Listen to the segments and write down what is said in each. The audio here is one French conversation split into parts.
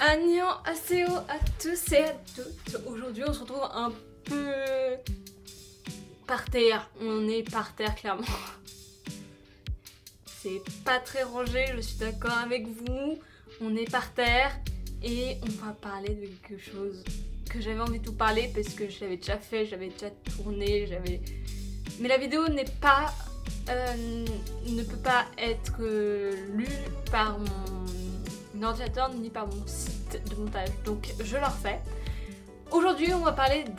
Annyeonghaseyo à tous et à toutes. Aujourd'hui on se retrouve un peu par terre. On est par terre clairement. C'est pas très rangé, je suis d'accord avec vous. On est par terre et on va parler de quelque chose que j'avais envie de vous parler parce que je l'avais déjà fait, j'avais déjà tourné, mais la vidéo n'est pas ne peut pas être lue par mon ordinateur ni par mon site de montage, donc je le refais. Aujourd'hui on va parler de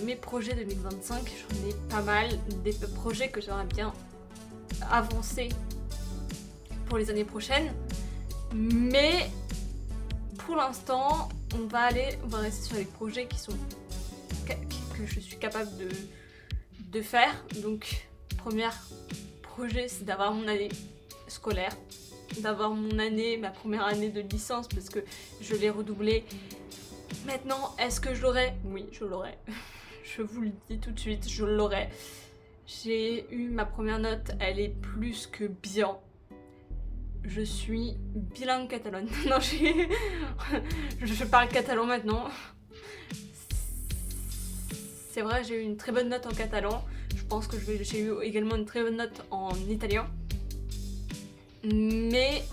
mes projets 2025, j'en ai pas mal, des projets que j'aimerais bien avancer pour les années prochaines, mais pour l'instant on va rester sur les projets que je suis capable de faire. Donc premier projet c'est d'avoir mon année scolaire, d'avoir ma première année de licence parce que je l'ai redoublée. Maintenant, est-ce que je l'aurai ? Oui, je l'aurai. Je vous le dis tout de suite, je l'aurai. J'ai eu ma première note, elle est plus que bien. Je suis bilingue catalane. Non, je parle catalan maintenant. C'est vrai, j'ai eu une très bonne note en catalan. Je pense que j'ai eu également une très bonne note en italien. Mais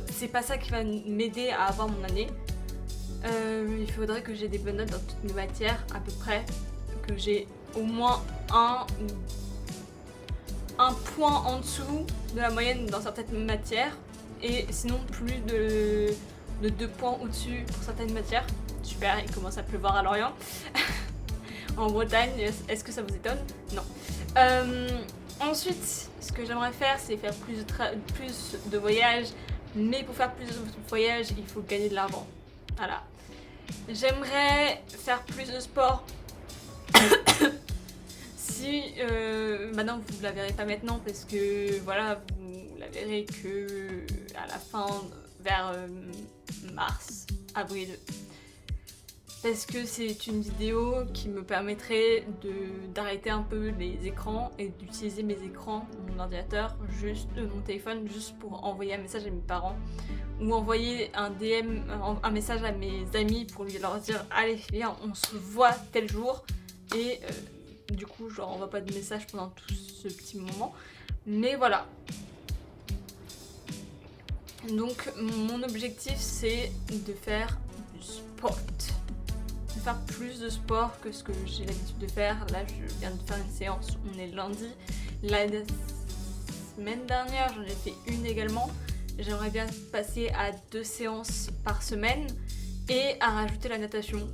c'est pas ça qui va m'aider à avoir mon année. Il faudrait que j'ai des bonnes notes dans toutes mes matières, à peu près, que j'ai au moins un point en dessous de la moyenne dans certaines matières, et sinon plus de 2 points au-dessus pour certaines matières. Super, il commence à pleuvoir à Lorient. En Bretagne, est-ce que ça vous étonne ? Non. Ensuite, ce que j'aimerais faire, c'est faire plus de voyages, mais pour faire plus de voyages, il faut gagner de l'argent. Voilà. J'aimerais faire plus de sport. Si, maintenant vous la verrez pas maintenant parce que voilà, vous la verrez que à la fin, vers mars, avril. Parce que c'est une vidéo qui me permettrait d'arrêter un peu les écrans et d'utiliser mes écrans, mon ordinateur, mon téléphone, juste pour envoyer un message à mes parents ou envoyer un DM, un message à mes amis pour leur dire allez viens, on se voit tel jour, et du coup je leur envoie pas de message pendant tout ce petit moment. Mais voilà. Donc mon objectif c'est de faire du sport. Faire plus de sport que ce que j'ai l'habitude de faire. Là je viens de faire une séance, on est lundi. La semaine dernière j'en ai fait une également. J'aimerais bien passer à 2 séances par semaine et à rajouter la natation.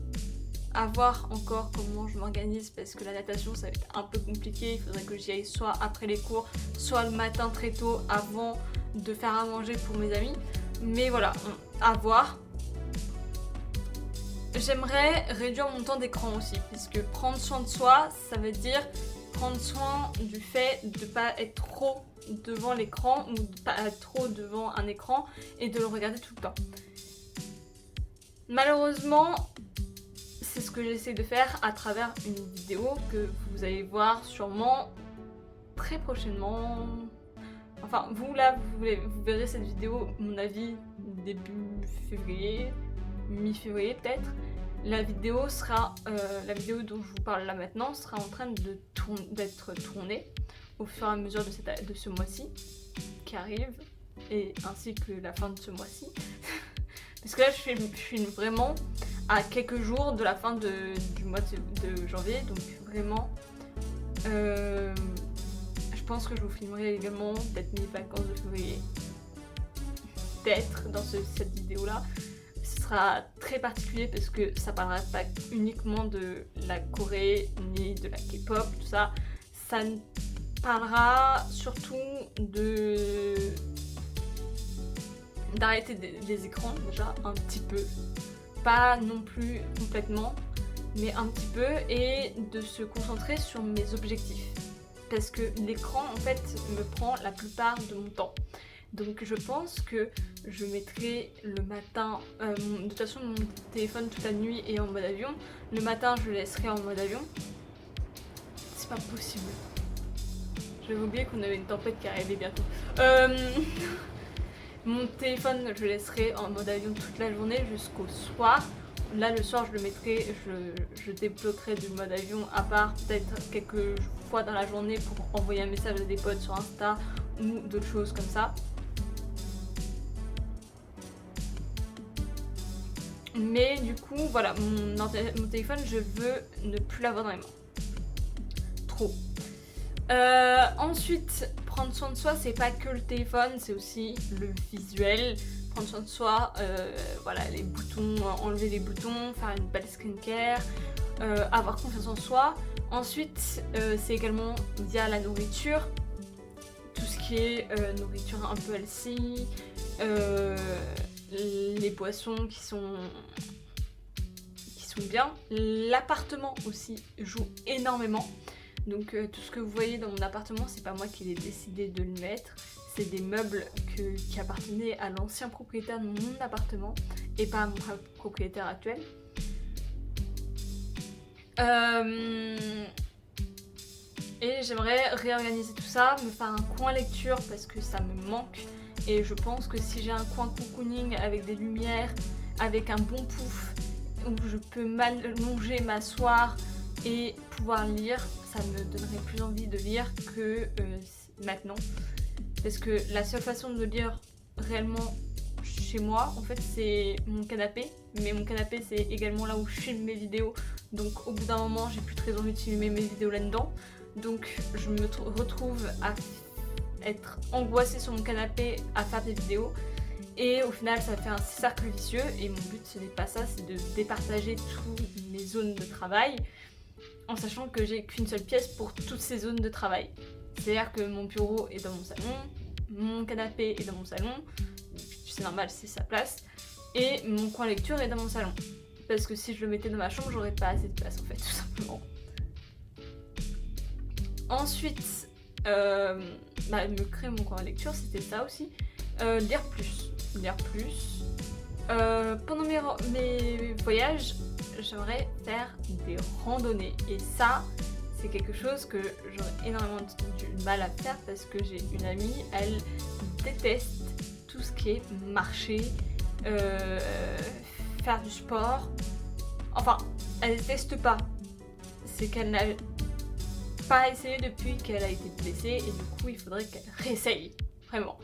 À voir encore comment je m'organise parce que la natation ça va être un peu compliqué. Il faudrait que j'y aille soit après les cours, soit le matin très tôt avant de faire à manger pour mes amis. Mais voilà, à voir. J'aimerais réduire mon temps d'écran aussi, puisque prendre soin de soi, ça veut dire prendre soin du fait de ne pas être trop devant l'écran ou de ne pas être trop devant un écran et de le regarder tout le temps. Malheureusement, c'est ce que j'essaie de faire à travers une vidéo que vous allez voir sûrement très prochainement. Enfin, vous verrez cette vidéo, à mon avis, début février, mi-février peut-être. La vidéo dont je vous parle là maintenant sera en train d'être tournée au fur et à mesure de ce mois-ci qui arrive, et ainsi que la fin de ce mois-ci. Parce que là je filme vraiment à quelques jours de la fin du mois de janvier, donc vraiment je pense que je vous filmerai également peut-être mes vacances de février, peut-être dans cette vidéo là. Ce sera très particulier parce que ça parlera pas uniquement de la Corée ni de la K-pop, tout ça. Ça parlera surtout d'arrêter les écrans déjà un petit peu. Pas non plus complètement, mais un petit peu, et de se concentrer sur mes objectifs. Parce que l'écran en fait me prend la plupart de mon temps. Donc je pense que je mettrai le matin, de toute façon mon téléphone toute la nuit est en mode avion. Le matin je le laisserai en mode avion. C'est pas possible. J'avais oublié qu'on avait une tempête qui arrivait bientôt. Mon téléphone, je laisserai en mode avion toute la journée jusqu'au soir. Là, le soir, je le mettrai, je débloquerai du mode avion à part peut-être quelques fois dans la journée pour envoyer un message à des potes sur Insta ou d'autres choses comme ça. Mais du coup, voilà, mon téléphone, je veux ne plus l'avoir dans les mains. Trop. Ensuite, prendre soin de soi, c'est pas que le téléphone, c'est aussi le visuel. Prendre soin de soi, voilà, les boutons, enlever les boutons, faire une belle skincare, avoir confiance en soi. Ensuite, c'est également via la nourriture, tout ce qui est nourriture un peu healthy, les boissons qui sont bien. L'appartement aussi joue énormément. Donc tout ce que vous voyez dans mon appartement, c'est pas moi qui l'ai décidé de le mettre. C'est des meubles qui appartenaient à l'ancien propriétaire de mon appartement et pas à mon propriétaire actuel. Et j'aimerais réorganiser tout ça, me faire un coin lecture parce que ça me manque. Et je pense que si j'ai un coin cocooning avec des lumières, avec un bon pouf, où je peux m'allonger, m'asseoir et pouvoir lire, ça me donnerait plus envie de lire que maintenant. Parce que la seule façon de lire réellement chez moi, en fait, c'est mon canapé. Mais mon canapé, c'est également là où je filme mes vidéos. Donc au bout d'un moment, j'ai plus très envie de filmer mes vidéos là-dedans. Donc je me retrouve à être angoissée sur mon canapé à faire des vidéos. Et au final, ça fait un cercle vicieux. Et mon but, ce n'est pas ça, c'est de départager toutes mes zones de travail. En sachant que j'ai qu'une seule pièce pour toutes ces zones de travail. C'est-à-dire que mon bureau est dans mon salon, mon canapé est dans mon salon, c'est normal, c'est sa place, et mon coin lecture est dans mon salon. Parce que si je le mettais dans ma chambre, j'aurais pas assez de place en fait, tout simplement. Ensuite, me créer mon coin lecture, c'était ça aussi. Lire plus. Pendant mes voyages, j'aimerais faire des randonnées. Et ça, c'est quelque chose que j'aurais énormément du mal à faire parce que j'ai une amie, elle déteste tout ce qui est marcher, faire du sport. Enfin, elle déteste pas. C'est qu'elle n'a pas essayé depuis qu'elle a été blessée et du coup, il faudrait qu'elle réessaye. Vraiment.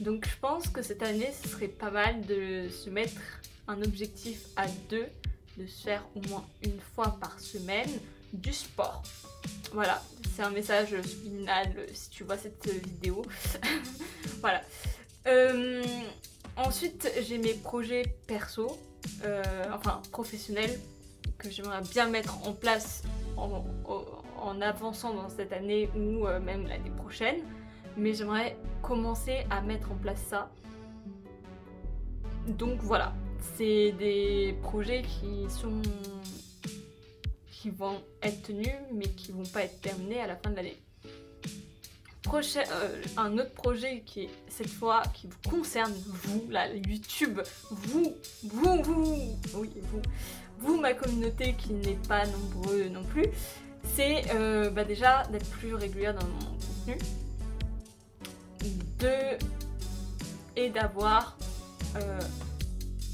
Donc je pense que cette année, ce serait pas mal de se mettre un objectif à 2, de se faire au moins une fois par semaine du sport. Voilà, c'est un message subliminal si tu vois cette vidéo. Voilà. Ensuite, j'ai mes projets perso, professionnels, que j'aimerais bien mettre en place en avançant dans cette année ou même l'année prochaine. Mais j'aimerais commencer à mettre en place ça. Donc voilà, c'est des projets qui vont être tenus mais qui vont pas être terminés à la fin de l'année. Un autre projet qui est cette fois qui vous concerne, vous, là, YouTube, vous, ma communauté qui n'est pas nombreux non plus, c'est déjà d'être plus régulière dans mon contenu. Et d'avoir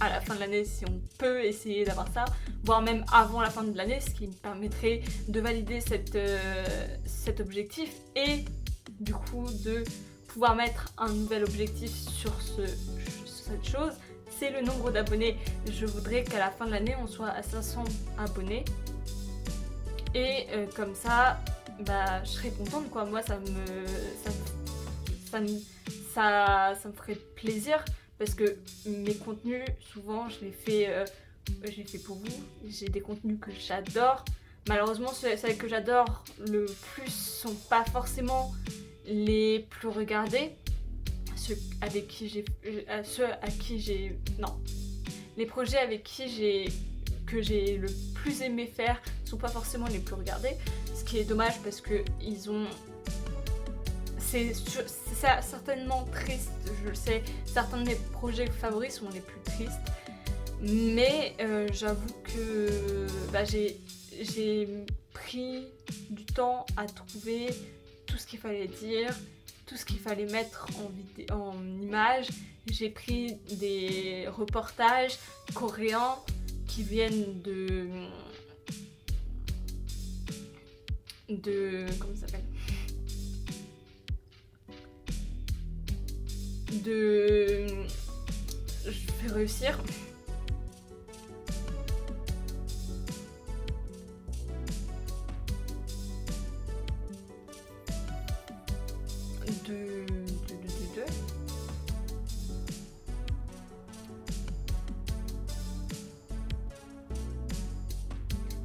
à la fin de l'année, si on peut essayer d'avoir ça, voire même avant la fin de l'année, ce qui me permettrait de valider cet objectif et du coup de pouvoir mettre un nouvel objectif sur cette chose, c'est le nombre d'abonnés. Je voudrais qu'à la fin de l'année on soit à 500 abonnés et comme ça je serais contente quoi. Moi ça me ferait plaisir parce que mes contenus, souvent je les fais pour vous. J'ai des contenus que j'adore. Malheureusement, ceux que j'adore le plus sont pas forcément les plus regardés. Les projets que j'ai le plus aimé faire sont pas forcément les plus regardés. Ce qui est dommage parce que c'est certainement triste, je le sais. Certains de mes projets favoris sont les plus tristes. Mais j'avoue que j'ai pris du temps à trouver tout ce qu'il fallait dire tout ce qu'il fallait mettre en image. J'ai pris des reportages coréens qui viennent de comment ça s'appelle, je vais réussir.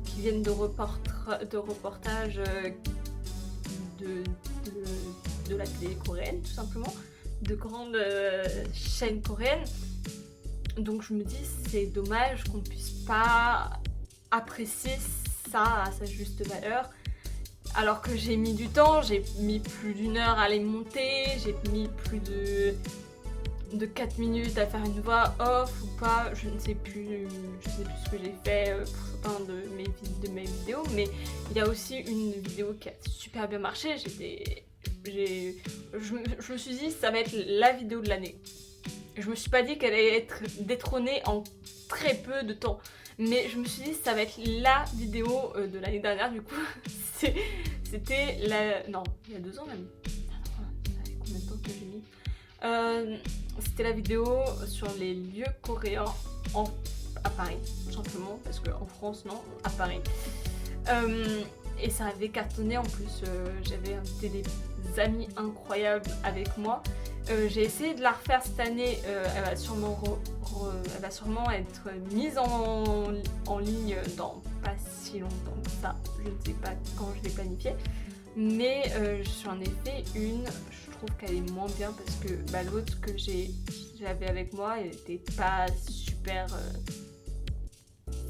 Qui viennent de reportages de la télé coréenne, tout simplement, de grandes chaînes coréennes. Donc je me dis, c'est dommage qu'on puisse pas apprécier ça à sa juste valeur. Alors que j'ai mis du temps, j'ai mis plus d'1 heure à les monter, j'ai mis plus de 4 minutes à faire une voix off ou pas, je ne sais plus ce que j'ai fait pour certains de mes vidéos, mais il y a aussi une vidéo qui a super bien marché. Je me suis dit ça va être la vidéo de l'année. Je me suis pas dit qu'elle allait être détrônée en très peu de temps, mais je me suis dit ça va être la vidéo de l'année dernière. Du coup c'était non, il y a 2 ans même. Ça fait combien de temps que j'ai mis c'était la vidéo sur les lieux coréens à Paris, tout simplement, parce qu'en France, non, à Paris. Et ça avait cartonné en plus, j'avais invité des amis incroyables avec moi. J'ai essayé de la refaire cette année, elle va sûrement être mise en ligne dans pas si longtemps que ça, je ne sais pas quand je l'ai planifié. Mais j'en ai fait une, je trouve qu'elle est moins bien parce que l'autre que j'avais avec moi, elle était pas super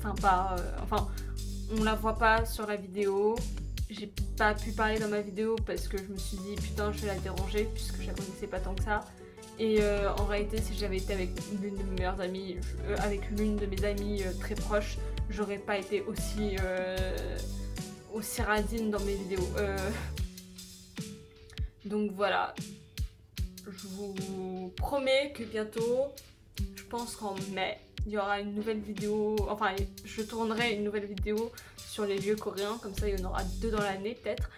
sympa. Enfin, on la voit pas sur la vidéo. J'ai pas pu parler dans ma vidéo parce que je me suis dit putain, je vais la déranger puisque je la connaissais pas tant que ça. Et en réalité, si j'avais été avec l'une de mes meilleures amies, avec l'une de mes amies très proches, j'aurais pas été aussi radine dans mes vidéos. Donc voilà, je vous promets que bientôt, je pense qu'en mai, il y aura une nouvelle vidéo, enfin je tournerai une nouvelle vidéo sur les lieux coréens, comme ça il y en aura 2 dans l'année peut-être.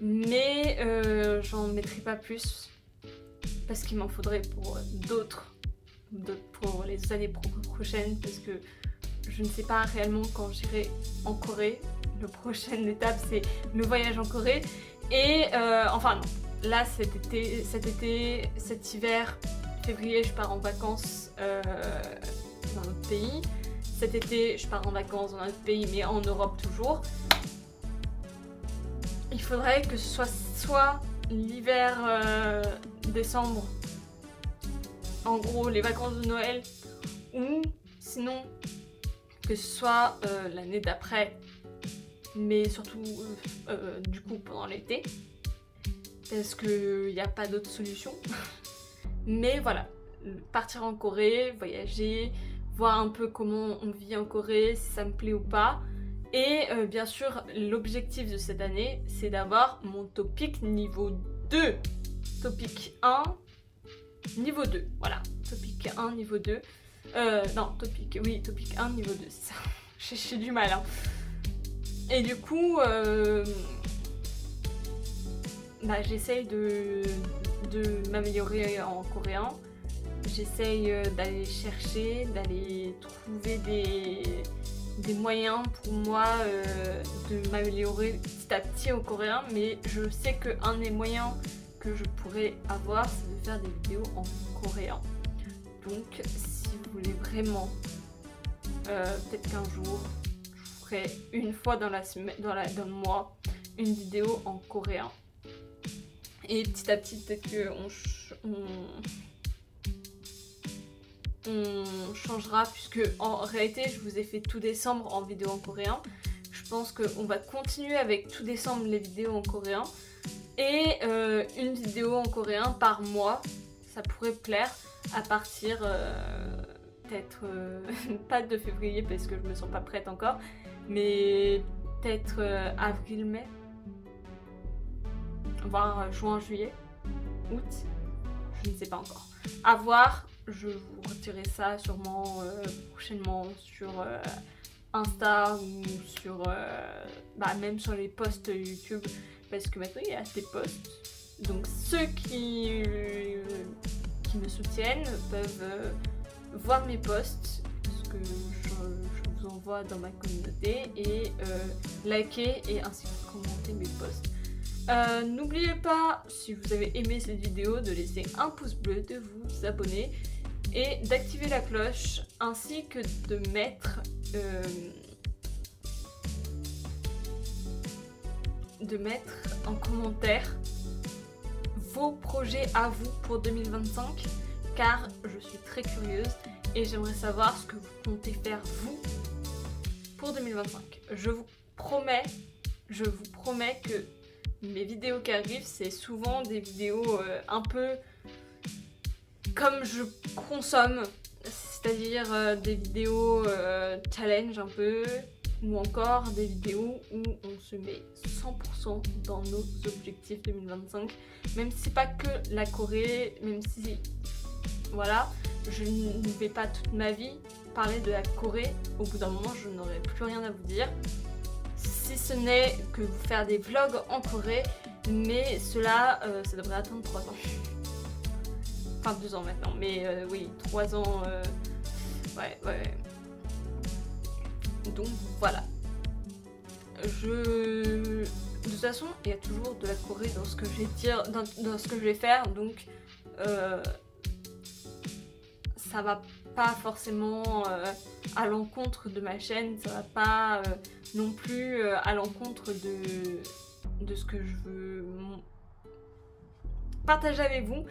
Mais j'en mettrai pas plus, parce qu'il m'en faudrait pour d'autres pour les années prochaines, parce que je ne sais pas réellement quand j'irai en Corée. La prochaine étape c'est le voyage en Corée. Et enfin non, là cet hiver, février, je pars en vacances dans un autre pays. Cet été, je pars en vacances dans un autre pays, mais en Europe toujours. Il faudrait que ce soit l'hiver décembre, en gros les vacances de Noël, ou sinon que ce soit l'année d'après, mais surtout du coup pendant l'été, parce qu'il n'y a pas d'autre solution. Mais voilà, partir en Corée, voyager, voir un peu comment on vit en Corée, si ça me plaît ou pas. Et bien sûr, l'objectif de cette année, c'est d'avoir mon topic niveau 2. Topic 1, niveau 2. Voilà, topic 1, niveau 2. Non, topic 1, niveau 2, c'est ça. J'ai du mal, hein. Et du coup, j'essaye de m'améliorer en coréen. J'essaye d'aller chercher, d'aller trouver des moyens pour moi de m'améliorer petit à petit au coréen. Mais je sais qu'un des moyens que je pourrais avoir, c'est de faire des vidéos en coréen. Donc si vous voulez vraiment, peut-être qu'un jour, je ferai une fois dans le mois une vidéo en coréen. Et petit à petit, peut-être qu'on changera, puisque en réalité, je vous ai fait tout décembre en vidéo en coréen. Je pense qu'on va continuer avec tout décembre les vidéos en coréen. Et une vidéo en coréen par mois, ça pourrait plaire à partir peut-être pas de février parce que je me sens pas prête encore, mais peut-être avril-mai, voire juin-juillet. août. Je ne sais pas encore. À voir, je vous retirerai ça sûrement prochainement sur Insta ou sur même sur les posts YouTube, parce que maintenant il y a des posts. Donc ceux qui me soutiennent peuvent voir mes posts, ce que je vous envoie dans ma communauté, et liker et ainsi que commenter mes posts. N'oubliez pas, si vous avez aimé cette vidéo, de laisser un pouce bleu, de vous abonner et d'activer la cloche, ainsi que de mettre en commentaire vos projets à vous pour 2025, car je suis très curieuse et j'aimerais savoir ce que vous comptez faire vous pour 2025. Je vous promets que mes vidéos qui arrivent, c'est souvent des vidéos un peu comme je consomme, c'est-à-dire des vidéos challenge un peu, ou encore des vidéos où on se met 100% dans nos objectifs 2025, même si c'est pas que la Corée, même si voilà, je ne vais pas toute ma vie parler de la Corée. Au bout d'un moment, je n'aurai plus rien à vous dire, si ce n'est que vous faire des vlogs en Corée, mais cela, ça devrait attendre 3 ans. Enfin 2 ans maintenant, mais oui, 3 ans, ouais. Donc voilà. De toute façon, il y a toujours de la Corée dans ce que je vais dire, dans ce que je vais faire, donc ça va pas forcément à l'encontre de ma chaîne, ça va pas non plus à l'encontre de ce que je veux partager avec vous.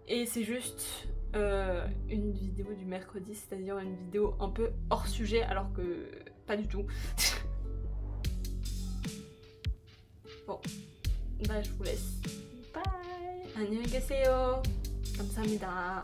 Et c'est juste une vidéo du mercredi, c'est-à-dire une vidéo un peu hors sujet, alors que pas du tout. Bon, bah je vous laisse. Bye. 안녕히 계세요. 감사합니다.